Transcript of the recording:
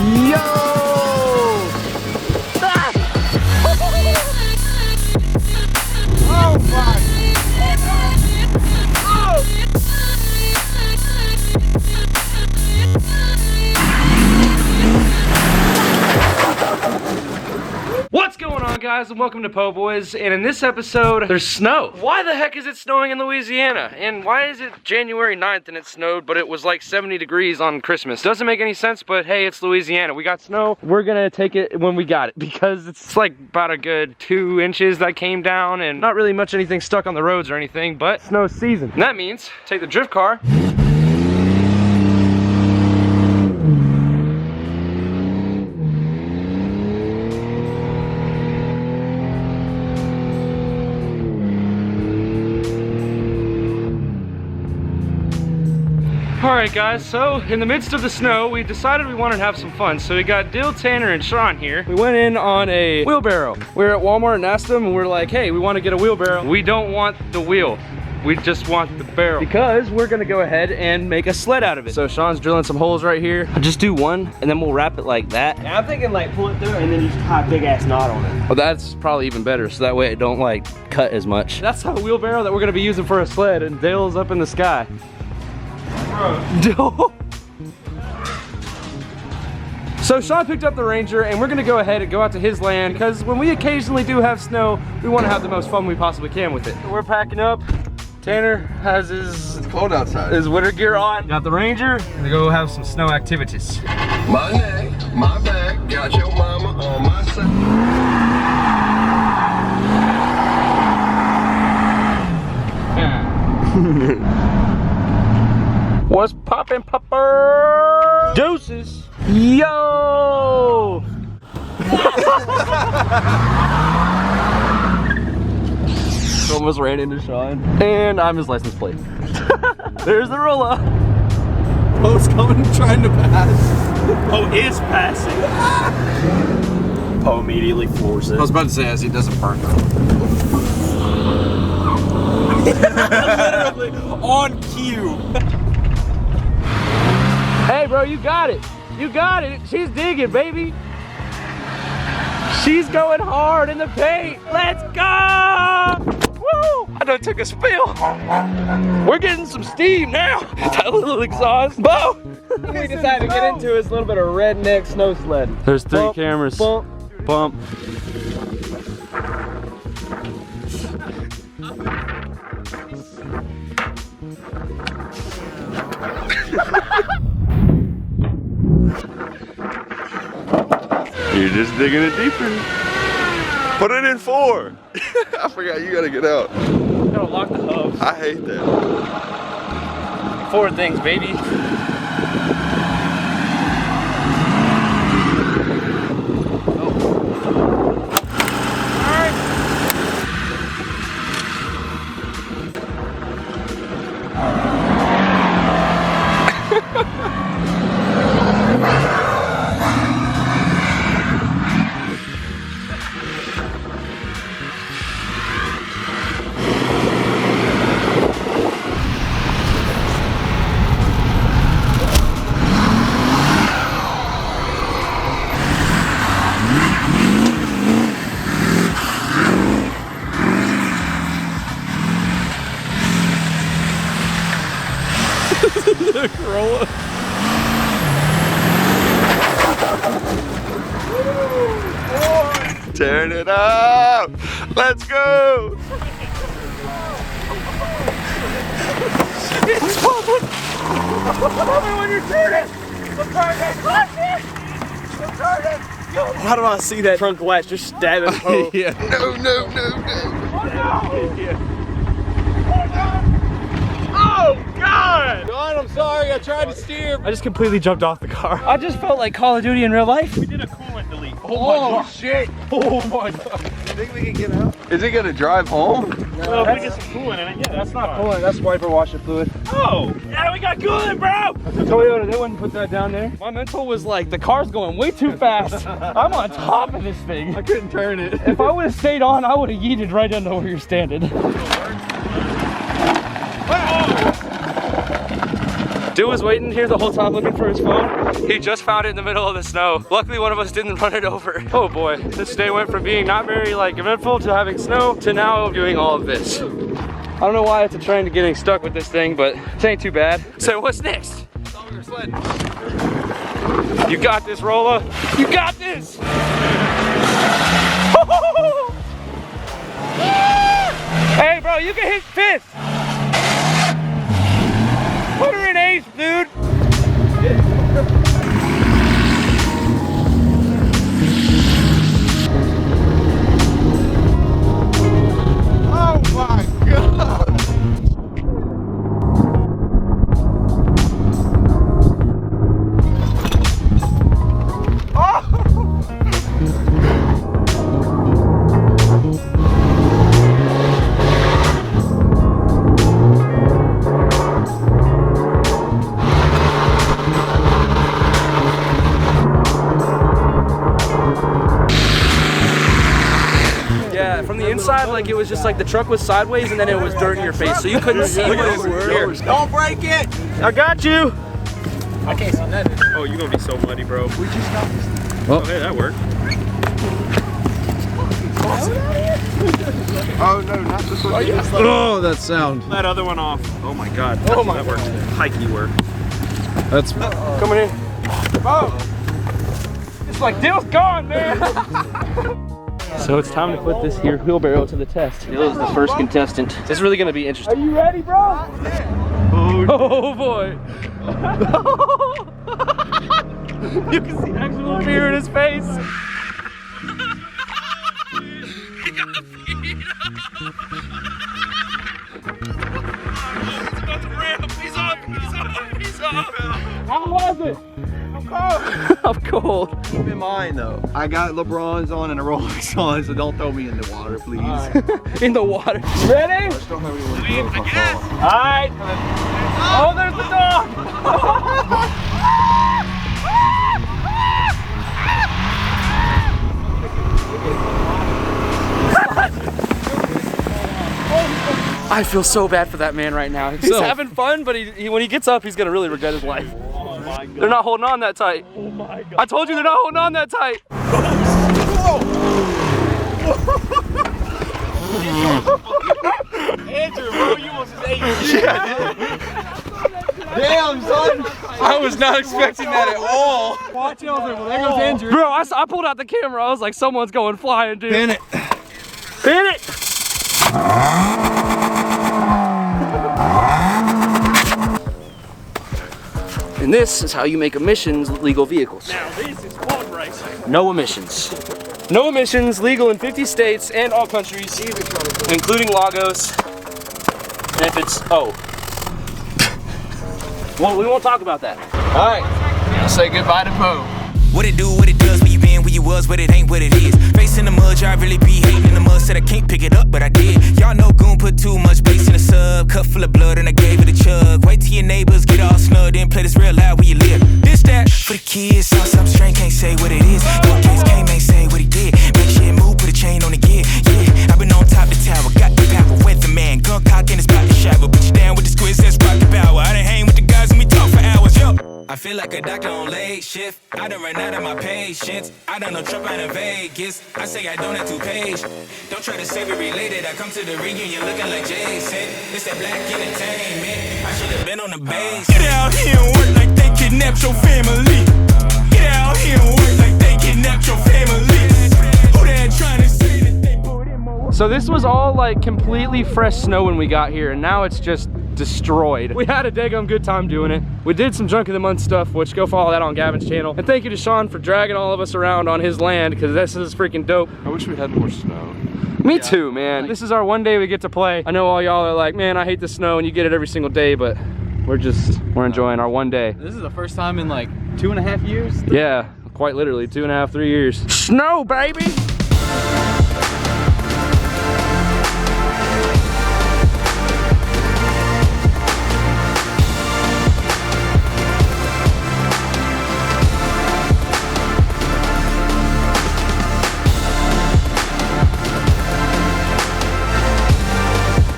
Yo! Ah! Oh my! Oh! What's going on, guys, and welcome to Poeboys. And in this episode, there's snow. Why the heck is it snowing in Louisiana? And why is it January 9th and it snowed, but it was like 70 degrees on Christmas? Doesn't make any sense, but hey, it's Louisiana. We got snow. We're gonna take it when we got it because it's like about a good 2 inches that came down and not really much anything stuck on the roads or anything, but snow season. And that means take the drift car. Alright guys, so in the midst of the snow, we decided we wanted to have some fun. So we got Dill, Tanner, and Sean here. We went in on a wheelbarrow. We were at Walmart and asked them, and we're like, hey, we want to get a wheelbarrow. We don't want the wheel. We just want the barrel. Because we're gonna go ahead and make a sled out of it. So Sean's drilling some holes right here. I'll just do one, and then we'll wrap it like that. Yeah, I'm thinking like pull it through and then you just tie a big ass knot on it. Well, that's probably even better, so that way it don't like cut as much. That's the wheelbarrow that we're gonna be using for a sled, and Dale's up in the sky. So Sean picked up the Ranger and we're gonna go ahead and go out to his land because when we occasionally do have snow, we want to have the most fun we possibly can with it. We're packing up. Tanner has his, it's cold outside, his winter gear on. Got the Ranger. Gonna go have some snow activities. My neck, my back, got your mama on my side. What's poppin', popper? Deuces. Yo! Almost ran into Sean. And I'm his license plate. There's the roller. Poe's coming trying to pass. Poe is passing. Poe immediately floors it. I was about to say, as he doesn't burn Literally on cue. Hey bro, you got it. You got it. She's digging, baby. She's going hard in the paint. Let's go! Woo! I done took a spill. We're getting some steam now. That little exhaust. Bo! We decided to get into is a little bit of redneck snow sledding. There's 3 Bump, cameras. Bump. Bump. You're just digging it deeper. Put it in 4. I forgot you gotta get out. Gotta lock the hubs. I hate that. 4 things, baby. Corolla. Turn it up. Let's go. It's public. When you're turning. How do I see that trunk latch just stabbing Poe? Yeah. No, no, no, no. Oh God! John, I'm sorry, I tried to steer. I just completely jumped off the car. I just felt like Call of Duty in real life. We did a coolant delete. Oh shit! Oh my God! Think we can get out? Is he gonna drive home? Well, if we get some coolant in it, yeah, that's not Hold on, that's wiper washer fluid. Oh, yeah, we got coolant, bro. Toyota, they wouldn't put that down there. My mental was like, the car's going way too fast. I'm on top of this thing. I couldn't turn it. If I would have stayed on, I would have yeeted right under where you're standing. Dude was waiting here the whole time looking for his phone. He just found it in the middle of the snow. Luckily, one of us didn't run it over. Oh boy, this day went from being not very like eventful to having snow to now doing all of this. I don't know why it's a trend to getting stuck with this thing, but it ain't too bad. So what's next? Your sled. You got this, Rolla. You got this. Hey, bro, you can hit fifth. Put her in eighth, dude. Oh my God. From the inside, like it was just like the truck was sideways and then it was dirt in your face, so you couldn't see what it was. Don't break it! I got you! I can't see nothing. Oh, you're gonna be so muddy, bro. We just got this thing. Oh, hey, that worked. Oh no, not this one. Oh, that sound. That other one off. Oh my God. Oh my God. That worked. Hikey work. That's Coming in. Oh! It's like Dill's gone, man! So it's time to put this here wheelbarrow to the test. Dill is the first contestant. It's really gonna be interesting. Are you ready, bro? Oh boy! You can see actual fear in his face. He got feet. He's about to ramp. He's up. He's up. He's up. How was it? I'm cold. I'm cold. keep in mind though, I got LeBron's on and a Rolex on, so don't throw me in the water, please. Right. In the water. Ready? Alright. Oh, there's the dog! I feel so bad for that man right now. He's having fun, but when he gets up, he's gonna really regret his life. Oh my God. They're not holding on that tight. Oh my God. I told you they're not holding on that tight. Andrew, bro, you almost just ate Damn, son! I was not expecting that at all. Watch it, there goes Andrew. Bro, I pulled out the camera. I was like, someone's going flying, dude. Pin it. Pin it! And this is how you make emissions legal vehicles. Now this is quad racing. No emissions. No emissions, legal in 50 states and all countries, including Lagos. And if it's, well, we won't talk about that. All right, I'll say goodbye to Poe. What it do, what it does, where you been, where you was, but it ain't what it is. Face in the mud, I really be hating in the mud. Said I can't pick it up, but I did. Y'all know Goon put too much bass in the sub. Cup full of blood and I gave it a chug. Wait till your neighbors get all snugged in, play this real loud where you live. This, that, for the kids, saw something strange, can't say what it is. No case came, ain't say what he did. Make shit move, put a chain on the gear. Yeah, I've been on top of the tower, got the power, weatherman. Gun cock in his spot to shower. Put you down with the squids, that's rocket power. I done hang with the guys and we talk for hours, yo. I feel like a doctor on late shift. I done ran out of my patience. I done no trip out in Vegas. I say I don't have to page. Don't try to save it related. I come to the reunion looking like Jay said. It's that black entertainment. I should have been on the base. Get out here and work like they kidnapped your family. Get out here and work like they kidnapped your family. Who they trying to say that they put in more? So this was all like completely fresh snow when we got here, and now it's just destroyed. We had a daggum good time doing it. We did some Drunk of the Month stuff, which go follow that on Gavin's channel. And thank you to Sean for dragging all of us around on his land, because this is freaking dope. I wish we had more snow. Me too, man. This is our one day we get to play. I know all y'all are like, man, I hate the snow, and you get it every single day, but we're enjoying our one day. This is the first time in like 2.5 years? Yeah, quite literally 2.5, 3 years. Snow, baby!